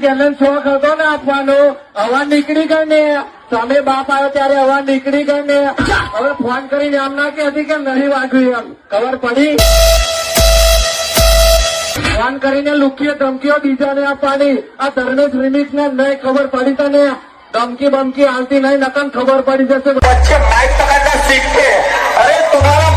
જેને શોખ હતો ને આપવાનો અવાજ નીકળી ગઈ ને તમે બાપ આવ્યો ત્યારે અવાજ નીકળી ગઈ ને હવે ફોન કરીને એમ ના કે હતી કે નહીં વાગ્યું એમ ખબર પડી ફોન કરીને લુકીએ ધમકીઓ બીજાને આપવાની આ ધર્મેશ રિમિક્સ ને નહીં ખબર પડી તને ધમકી બમકી આવતી નહીં નકન ખબર પડી જશે बच्चे माइक पकड़ना सीखते हैं। अरे तुम्हारा